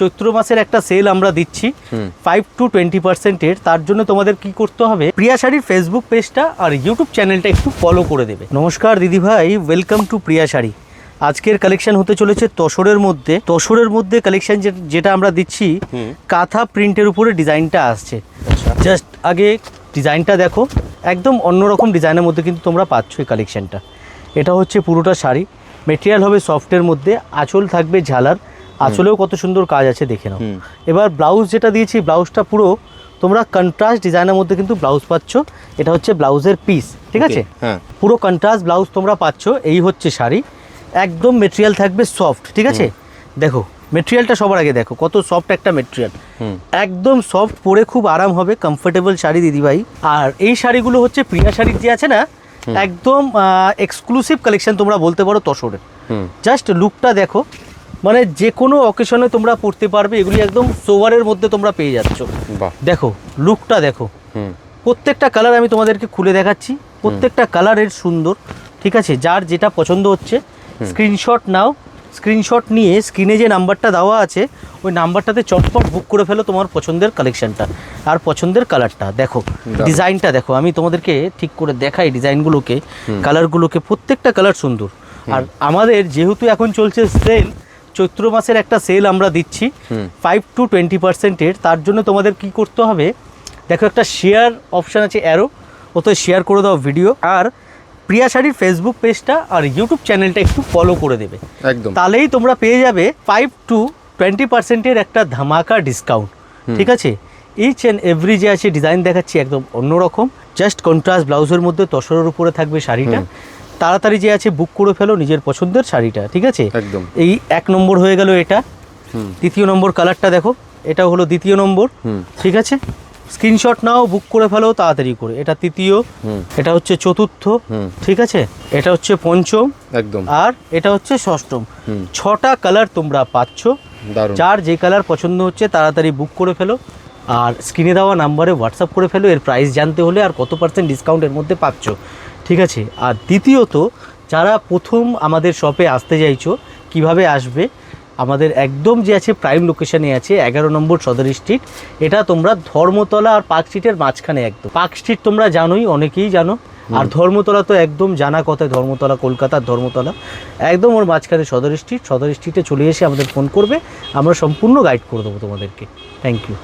চৈত্র মাসের একটা সেল আমরা দিচ্ছি 5 to 20% এর। তার জন্য তোমাদের কি করতে হবে, প্রিয়া শাড়ির ফেসবুক পেজটা আর ইউটিউব চ্যানেলটা একটু ফলো করে দেবে। নমস্কার দিদি ভাই, ওয়েলকাম টু প্রিয়া শাড়ি। আজকের কালেকশন হতে চলেছে তসরের মধ্যে কালেকশন যেটা আমরা দিচ্ছি কাঁথা প্রিন্টের উপরে ডিজাইনটা আসছে। জাস্ট আগে ডিজাইনটা দেখো, একদম অন্যরকম ডিজাইনের মধ্যে কিন্তু তোমরা পাচ্ছ এই কালেকশনটা। এটা হচ্ছে পুরোটা শাড়ি, মেটেরিয়াল হবে সফটের মধ্যে, আঁচল থাকবে ঝালার, আঁচলেও কত সুন্দর কাজ আছে দেখে নাও। এবার ব্লাউজ যেটা দিয়েছি, ব্লাউজটা পুরো তোমরা কন্ট্রাস্ট ডিজাইনের মধ্যে কিন্তু ব্লাউজ পাচ্ছ। এটা হচ্ছে ব্লাউজের পিস, ঠিক আছে? পুরো কন্ট্রাস্ট ব্লাউজ তোমরা পাচ্ছ। এই হচ্ছে শাড়ি, একদম মেটেরিয়াল থাকবে সফট, ঠিক আছে? দেখো মেটেরিয়ালটা সবার আগে দেখো কত সফট একটা মেটেরিয়াল, একদম সফট, পরে খুব আরাম হবে, কমফোর্টেবল শাড়ি দিদিভাই। আর এই শাড়িগুলো হচ্ছে প্রিয়া শাড়ির যে আছে না, একদম এক্সক্লুসিভ কালেকশন তোমরা বলতে পারো তসরের। জাস্ট লুকটা দেখো, মানে যে কোনো অকেশনে তোমরা পরতে পারবে, এগুলি একদম সোভারের মধ্যে তোমরা পেয়ে যাচ্ছ। দেখো লুকটা দেখো, প্রত্যেকটা কালার আমি তোমাদেরকে খুলে দেখাচ্ছি, প্রত্যেকটা কালারের সুন্দর, ঠিক আছে? যার যেটা পছন্দ হচ্ছে স্ক্রিনশট নাও, স্ক্রিনশট নিয়ে স্ক্রিনে যে নাম্বারটা দেওয়া আছে ওই নাম্বারটাতে চটপট বুক করে ফেলো তোমার পছন্দের কালেকশনটা আর পছন্দের কালারটা। দেখো ডিজাইনটা দেখো, আমি তোমাদেরকে ঠিক করে দেখাই ডিজাইনগুলোকে, কালারগুলোকে, প্রত্যেকটা কালার সুন্দর। আর আমাদের যেহেতু এখন চলছে সেল, চৈত্র মাসের একটা সেল আমরা দিচ্ছি 5 to 20% এর। তার জন্য তোমাদের কি করতে হবে, দেখো একটা শেয়ার অপশান আছে অ্যারো, ওতে শেয়ার করে দাও ভিডিও, আর প্রিয়া শাড়ির ফেসবুক পেজটা আর ইউটিউব চ্যানেলটা একটু ফলো করে দেবে, একদম। তাহলেই তোমরা পেয়ে যাবে 5 to 20% এর একটা ধামাকা ডিসকাউন্ট, ঠিক আছে? ইচ অ্যান্ড এভরি যে আছে ডিজাইন দেখাচ্ছি একদম অন্যরকম, জাস্ট কন্ট্রাস্ট ব্লাউজের মধ্যে তসরের উপরে থাকবে শাড়িটা। তাড়াতাড়ি যে আছে বুক করে ফেলো নিজের পছন্দের শাড়িটা, ঠিক আছে? একদম। এই 1 নম্বর হয়ে গেল এটা। দ্বিতীয় নম্বর কালারটা দেখো, এটা হলো দ্বিতীয় নম্বর, ঠিক আছে? স্ক্রিনশট নাও, বুক করে ফেলো তাড়াতাড়ি করে। এটা তৃতীয়, এটা হচ্ছে চতুর্থ, ঠিক আছে? এটা হচ্ছে পঞ্চম, একদম। আর এটা হচ্ছে ষষ্ঠম। 6টা কালার তোমরা পাচ্ছ। যার যে কালার পছন্দ হচ্ছে তাড়াতাড়ি বুক করে ফেলো, আর স্ক্রিনে দেওয়া নাম্বারে হোয়াটসঅ্যাপ করে ফেলো এর প্রাইস জানতে হলে, আর কত পার্সেন্ট ডিসকাউন্টের মধ্যে পাচ্ছ, ঠিক আছে? আর দ্বিতীয়ত, যারা প্রথম আমাদের শপে আসতে চাইছো কিভাবে আসবে, আমাদের একদম যে আছে প্রাইম লোকেশানে আছে 11 নম্বর সদর স্ট্রিট। এটা তোমরা ধর্মতলা আর পার্ক স্ট্রিটের মাঝখানে একদম। পার্ক স্ট্রিট তোমরা জানোই, অনেকেই জানো, আর ধর্মতলা তো একদম জানা কথা, ধর্মতলা কলকাতার ধর্মতলা একদম ওর মাঝখানে সদর স্ট্রিট। সদর স্ট্রিটে চলে এসে আমাদের ফোন করবে, আমরা সম্পূর্ণ গাইড করে দেবো তোমাদেরকে। Thank you.